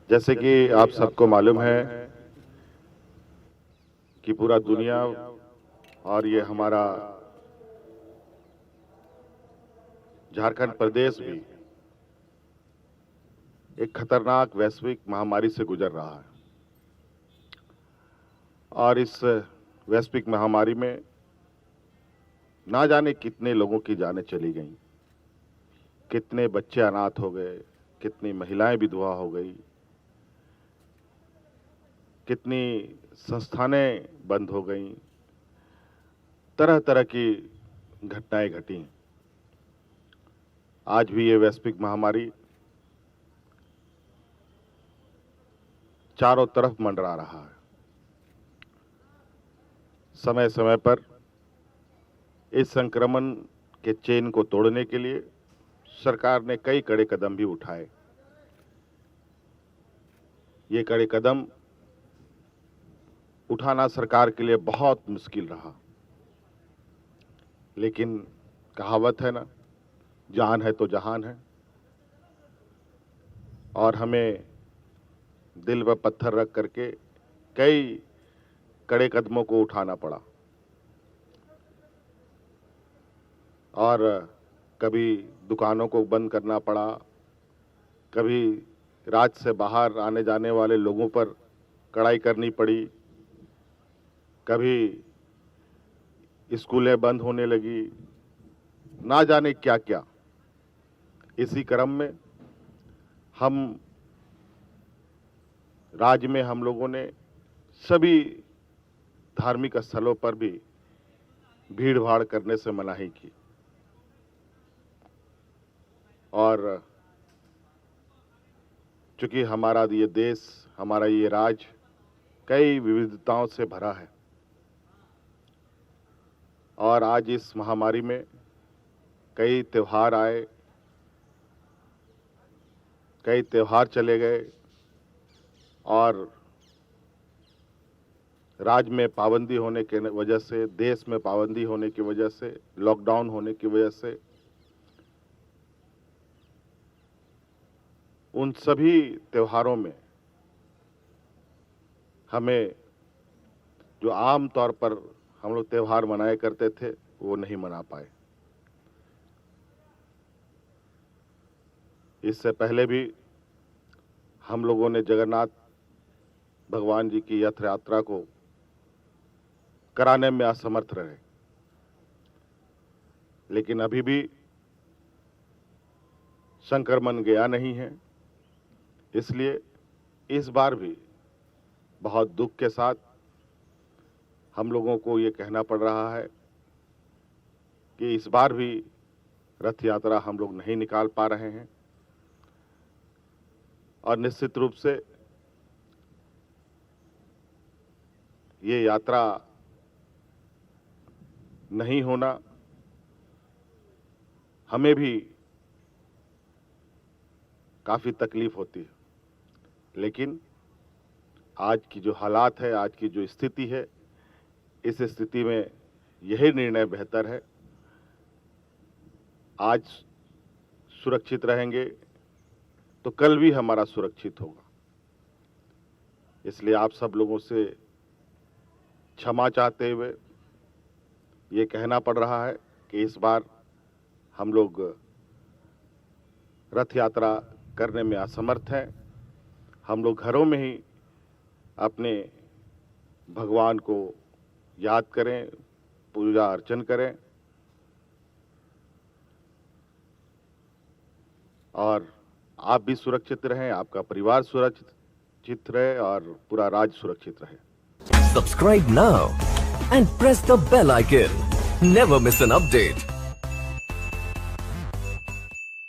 जैसे कि आप सबको मालूम है कि पूरा दुनिया और ये हमारा झारखंड प्रदेश भी एक खतरनाक वैश्विक महामारी से गुजर रहा है। और इस वैश्विक महामारी में ना जाने कितने लोगों की जानें चली गईं, कितने बच्चे अनाथ हो गए, कितनी महिलाएं विधवा हो गई, कितनी संस्थानें बंद हो गईं, तरह तरह की घटनाएं घटी। आज भी ये वैश्विक महामारी चारों तरफ मंडरा रहा है। समय समय पर इस संक्रमण के चेन को तोड़ने के लिए सरकार ने कई कड़े कदम भी उठाए। ये कड़े कदम उठाना सरकार के लिए बहुत मुश्किल रहा, लेकिन कहावत है ना, जान है तो जहान है। और हमें दिल पर पत्थर रख करके कई कड़े कदमों को उठाना पड़ा। और कभी दुकानों को बंद करना पड़ा, कभी राज्य से बाहर आने जाने वाले लोगों पर कड़ाई करनी पड़ी, कभी स्कूलें बंद होने लगी, ना जाने क्या क्या। इसी क्रम में हम राज्य में हम लोगों ने सभी धार्मिक स्थलों पर भी भीड़ भाड़ करने से मनाही की। और चूंकि हमारा ये देश, हमारा ये राज्य कई विविधताओं से भरा है, और आज इस महामारी में कई त्योहार आए, कई त्योहार चले गए, और राज्य में पाबंदी होने की वजह से, देश में पाबंदी होने की वजह से, लॉकडाउन होने की वजह से उन सभी त्योहारों में हमें जो आम तौर पर हम लोग त्योहार मनाया करते थे वो नहीं मना पाए। इससे पहले भी हम लोगों ने जगन्नाथ भगवान जी की रथ यात्रा को कराने में असमर्थ रहे, लेकिन अभी भी संक्रमण गया नहीं है। इसलिए इस बार भी बहुत दुख के साथ हम लोगों को ये कहना पड़ रहा है कि इस बार भी रथ यात्रा हम लोग नहीं निकाल पा रहे हैं। और निश्चित रूप से ये यात्रा नहीं होना हमें भी काफी तकलीफ होती है, लेकिन आज की जो हालात है, आज की जो स्थिति है, इस स्थिति में यही निर्णय बेहतर है। आज सुरक्षित रहेंगे तो कल भी हमारा सुरक्षित होगा। इसलिए आप सब लोगों से क्षमा चाहते हुए ये कहना पड़ रहा है कि इस बार हम लोग रथ यात्रा करने में असमर्थ हैं। हम लोग घरों में ही अपने भगवान को याद करें, पूजा अर्चन करें, और आप भी सुरक्षित रहें, आपका परिवार सुरक्षित रहे, और पूरा राज्य सुरक्षित रहे। Subscribe now and press the bell icon. Never miss an update.